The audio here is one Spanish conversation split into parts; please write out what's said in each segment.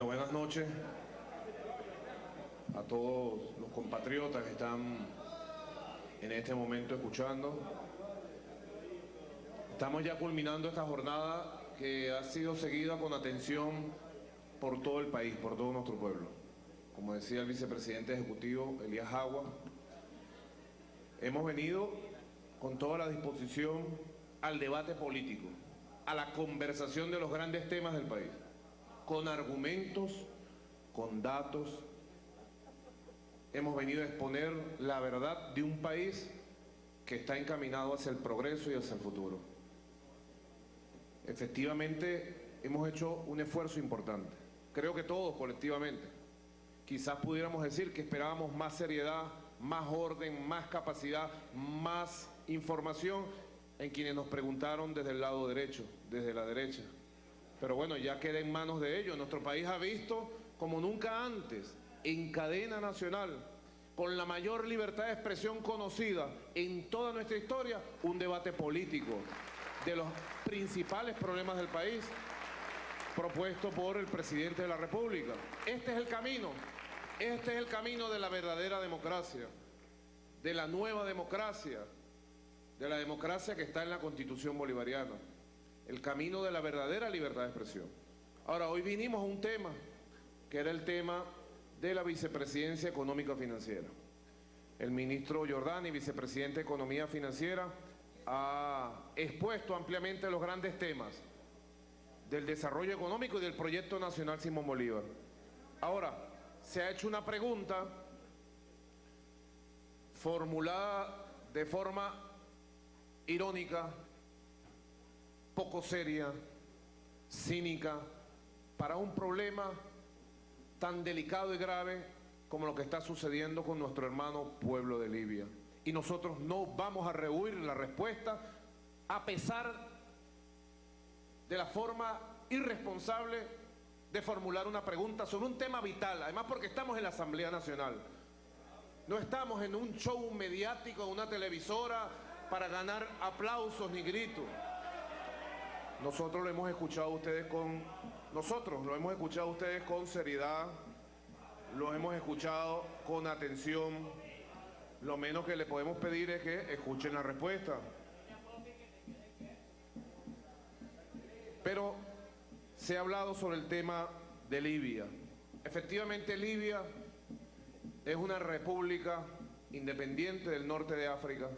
Buenas noches a todos los compatriotas que están en este momento escuchando. Estamos ya culminando esta jornada que ha sido seguida con atención por todo el país, por todo nuestro pueblo. Como decía el vicepresidente ejecutivo Elías Agua, hemos venido con toda la disposición al debate político, a la conversación de los grandes temas del país, con argumentos, con datos. Hemos venido a exponer la verdad de un país que está encaminado hacia el progreso y hacia el futuro. Efectivamente, hemos hecho un esfuerzo importante. Creo que todos colectivamente. Quizás pudiéramos decir que esperábamos más seriedad, más orden, más capacidad, más información en quienes nos preguntaron desde el lado derecho, desde la derecha. Pero bueno, ya queda en manos de ellos. Nuestro país ha visto, como nunca antes, en cadena nacional, con la mayor libertad de expresión conocida en toda nuestra historia, un debate político de los principales problemas del país, propuesto por el presidente de la República. Este es el camino de la verdadera democracia, de la nueva democracia, de la democracia que está en la Constitución bolivariana. El camino de la verdadera libertad de expresión. Ahora, hoy vinimos a un tema, que era el tema de la vicepresidencia económica financiera. El ministro Giordani, vicepresidente de Economía Financiera, ha expuesto ampliamente los grandes temas del desarrollo económico y del proyecto nacional Simón Bolívar. Ahora, se ha hecho una pregunta formulada de forma irónica, poco seria, cínica, para un problema tan delicado y grave como lo que está sucediendo con nuestro hermano pueblo de Libia. Y nosotros no vamos a rehuir la respuesta a pesar de la forma irresponsable de formular una pregunta sobre un tema vital, además porque estamos en la Asamblea Nacional. No estamos en un show mediático de una televisora para ganar aplausos ni gritos. Nosotros lo hemos escuchado a ustedes con seriedad, lo hemos escuchado con atención. Lo menos que le podemos pedir es que escuchen la respuesta. Pero se ha hablado sobre el tema de Libia. Efectivamente, Libia es una república independiente del norte de África,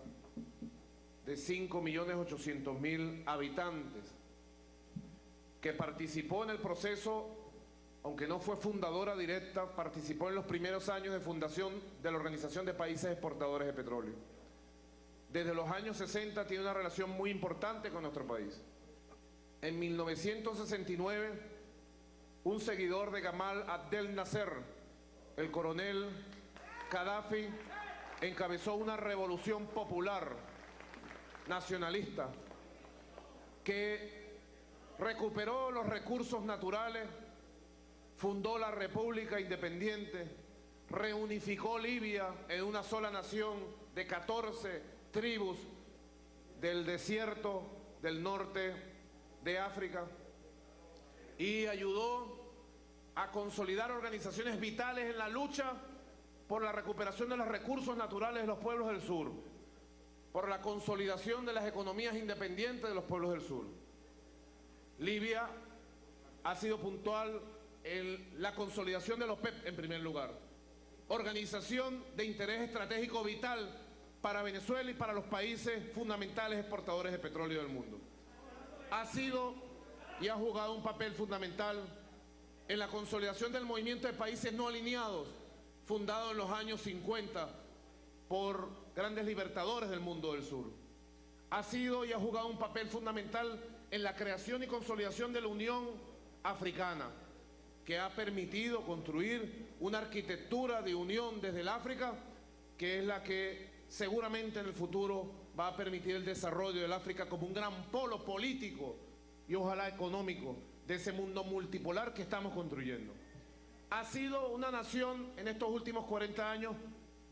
de 5.800.000 habitantes, que participó en el proceso, aunque no fue fundadora directa, participó en los primeros años de fundación de la Organización de Países Exportadores de Petróleo. Desde los años 60 tiene una relación muy importante con nuestro país. En 1969, un seguidor de Gamal Abdel Nasser, el coronel Gaddafi, encabezó una revolución popular nacionalista que recuperó los recursos naturales, fundó la República Independiente, reunificó Libia en una sola nación de 14 tribus del desierto del norte de África y ayudó a consolidar organizaciones vitales en la lucha por la recuperación de los recursos naturales de los pueblos del sur, por la consolidación de las economías independientes de los pueblos del sur. Libia ha sido puntual en la consolidación de los PEP en primer lugar, organización de interés estratégico vital para Venezuela y para los países fundamentales exportadores de petróleo del mundo. Ha sido y ha jugado un papel fundamental en la consolidación del movimiento de países no alineados, fundado en los años 50 por grandes libertadores del mundo del sur. Ha sido y ha jugado un papel fundamental en la creación y consolidación de la Unión Africana, que ha permitido construir una arquitectura de unión desde el África, que es la que seguramente en el futuro va a permitir el desarrollo del África como un gran polo político y ojalá económico de ese mundo multipolar que estamos construyendo. Ha sido una nación en estos últimos 40 años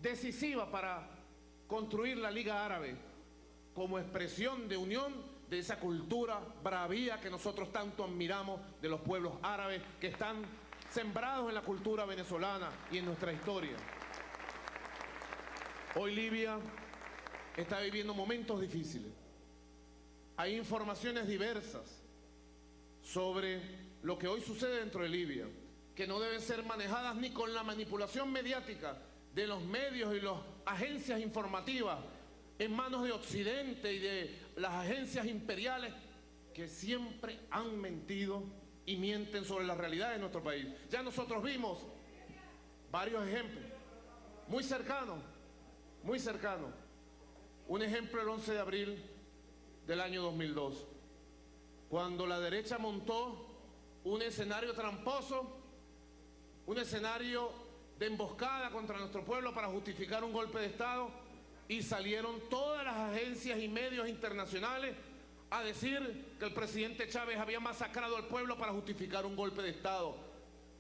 decisiva para construir la Liga Árabe como expresión de unión de esa cultura bravía que nosotros tanto admiramos de los pueblos árabes que están sembrados en la cultura venezolana y en nuestra historia. Hoy Libia está viviendo momentos difíciles. Hay informaciones diversas sobre lo que hoy sucede dentro de Libia, que no deben ser manejadas ni con la manipulación mediática de los medios y las agencias informativas en manos de Occidente y de las agencias imperiales que siempre han mentido y mienten sobre la realidad de nuestro país. Ya nosotros vimos varios ejemplos, muy cercanos. Un ejemplo el 11 de abril del año 2002, cuando la derecha montó un escenario tramposo, un escenario de emboscada contra nuestro pueblo para justificar un golpe de Estado, y salieron todas las agencias y medios internacionales a decir que el presidente Chávez había masacrado al pueblo para justificar un golpe de Estado,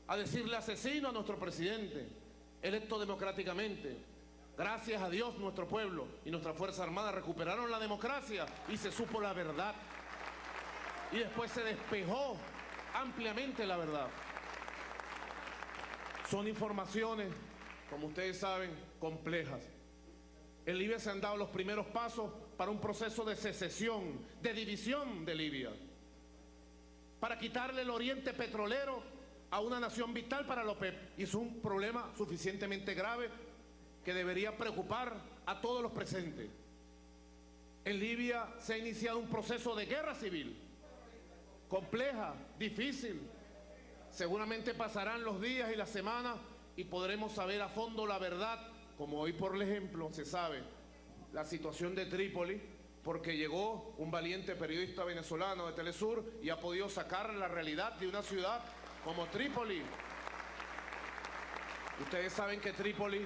a decirle asesino a nuestro presidente, electo democráticamente. Gracias a Dios nuestro pueblo y nuestra Fuerza Armada recuperaron la democracia y se supo la verdad. Y después se despejó ampliamente la verdad. Son informaciones, como ustedes saben, complejas. En Libia se han dado los primeros pasos para un proceso de secesión, de división de Libia, para quitarle el oriente petrolero a una nación vital para la OPEP. Y es un problema suficientemente grave que debería preocupar a todos los presentes. En Libia se ha iniciado un proceso de guerra civil, compleja, difícil. Seguramente pasarán los días y las semanas y podremos saber a fondo la verdad, como hoy por ejemplo se sabe la situación de Trípoli, porque llegó un valiente periodista venezolano de Telesur y ha podido sacar la realidad de una ciudad como Trípoli. Ustedes saben que Trípoli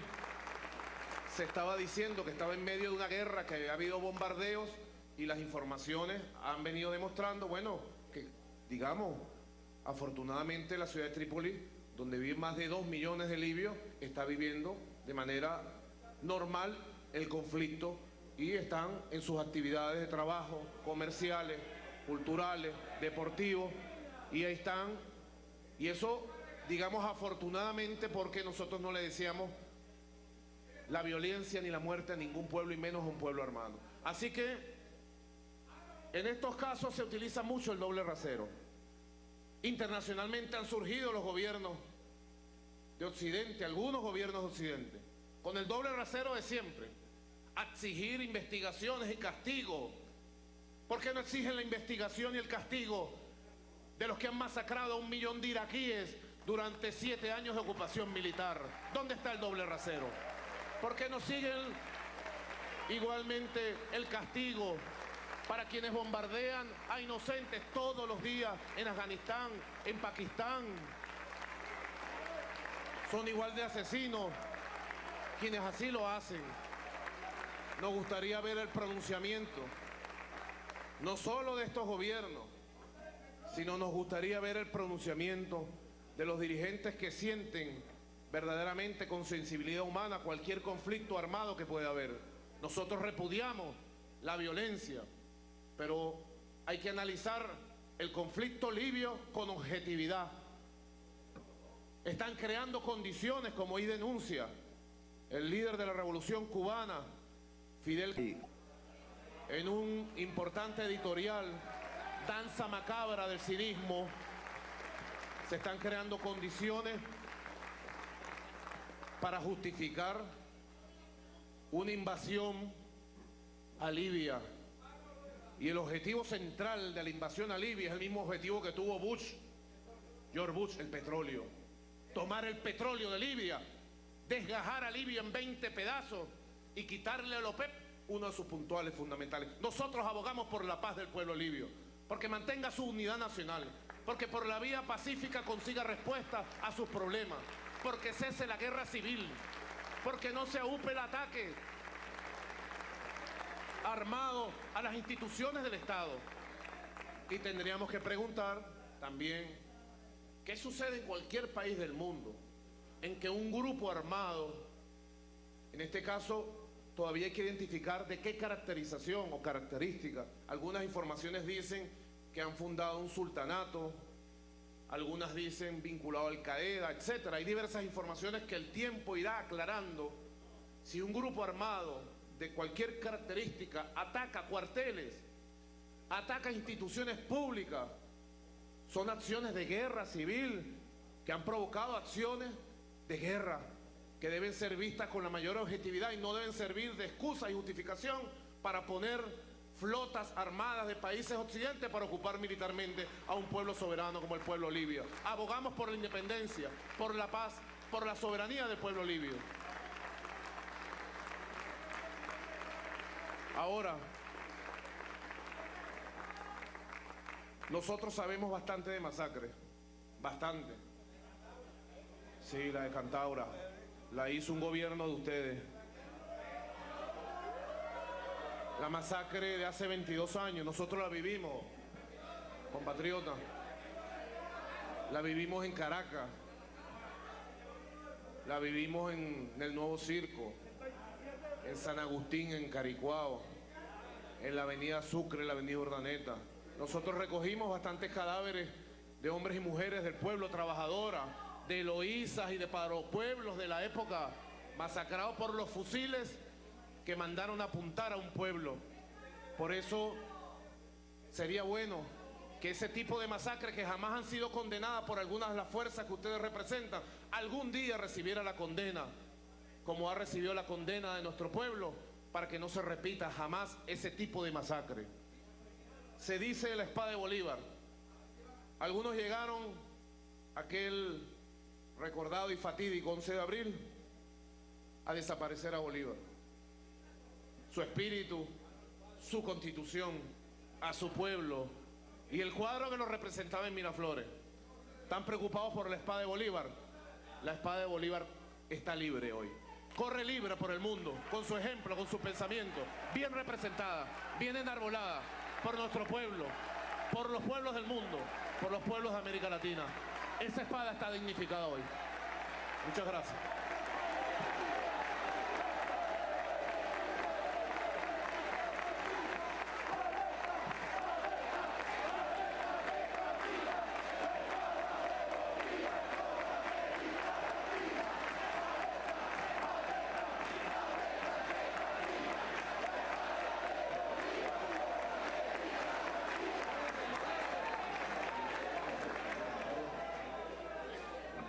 se estaba diciendo que estaba en medio de una guerra, que había habido bombardeos, y las informaciones han venido demostrando, bueno, que digamos, afortunadamente la ciudad de Trípoli, donde viven más de 2 millones de libios, está viviendo de manera normal el conflicto y están en sus actividades de trabajo, comerciales, culturales, deportivos, y ahí están. Y eso, digamos, afortunadamente, porque nosotros no le deseamos la violencia ni la muerte a ningún pueblo, y menos a un pueblo armado. Así que en estos casos se utiliza mucho el doble rasero. Internacionalmente han surgido los gobiernos de Occidente, algunos gobiernos de Occidente, con el doble rasero de siempre: exigir investigaciones y castigos. ¿Por qué no exigen la investigación y el castigo de los que han masacrado a 1 millón de iraquíes durante 7 años de ocupación militar? ¿Dónde está el doble rasero? ¿Por qué no siguen igualmente el castigo para quienes bombardean a inocentes todos los días en Afganistán, en Pakistán? Son igual de asesinos quienes así lo hacen. Nos gustaría ver el pronunciamiento, no solo de estos gobiernos, sino nos gustaría ver el pronunciamiento de los dirigentes que sienten verdaderamente con sensibilidad humana cualquier conflicto armado que pueda haber. Nosotros repudiamos la violencia, pero hay que analizar el conflicto libio con objetividad. Están creando condiciones, como hoy denuncia el líder de la revolución cubana, Fidel, en un importante editorial, Danza macabra del cinismo. Se están creando condiciones para justificar una invasión a Libia. Y el objetivo central de la invasión a Libia es el mismo objetivo que tuvo George Bush, el petróleo. Tomar el petróleo de Libia, desgajar a Libia en 20 pedazos y quitarle a la OPEP uno de sus puntuales fundamentales. Nosotros abogamos por la paz del pueblo libio, porque mantenga su unidad nacional, porque por la vía pacífica consiga respuesta a sus problemas, porque cese la guerra civil, porque no se aúpe el ataque armado a las instituciones del Estado. Y tendríamos que preguntar también qué sucede en cualquier país del mundo en que un grupo armado, en este caso todavía hay que identificar de qué caracterización o característica. Algunas informaciones dicen que han fundado un sultanato, algunas dicen vinculado a Al-Qaeda, etc. Hay diversas informaciones que el tiempo irá aclarando. Si un grupo armado de cualquier característica ataca cuarteles, ataca instituciones públicas, son acciones de guerra civil que han provocado acciones de guerra que deben ser vistas con la mayor objetividad y no deben servir de excusa y justificación para poner flotas armadas de países occidentales para ocupar militarmente a un pueblo soberano como el pueblo libio. Abogamos por la independencia, por la paz, por la soberanía del pueblo libio. Ahora, nosotros sabemos bastante de masacres, bastante. Sí, la de Cantaura, la hizo un gobierno de ustedes. La masacre de hace 22 años, nosotros la vivimos, compatriotas. La vivimos en Caracas, la vivimos en el Nuevo Circo, en San Agustín, en Caricuao, en la avenida Sucre, en la avenida Urdaneta. Nosotros recogimos bastantes cadáveres de hombres y mujeres del pueblo trabajadora, de Loízas y de pueblos de la época, masacrados por los fusiles que mandaron a apuntar a un pueblo. Por eso sería bueno que ese tipo de masacres que jamás han sido condenadas por algunas de las fuerzas que ustedes representan, algún día recibiera la condena, como ha recibido la condena de nuestro pueblo, para que no se repita jamás ese tipo de masacre. Se dice la espada de Bolívar. Algunos llegaron aquel recordado y fatídico 11 de abril a desaparecer a Bolívar. Su espíritu, su constitución, a su pueblo y el cuadro que nos representaba en Miraflores. Tan preocupados por la espada de Bolívar. La espada de Bolívar está libre hoy. Corre libre por el mundo, con su ejemplo, con su pensamiento, bien representada, bien enarbolada por nuestro pueblo, por los pueblos del mundo, por los pueblos de América Latina. Esa espada está dignificada hoy. Muchas gracias.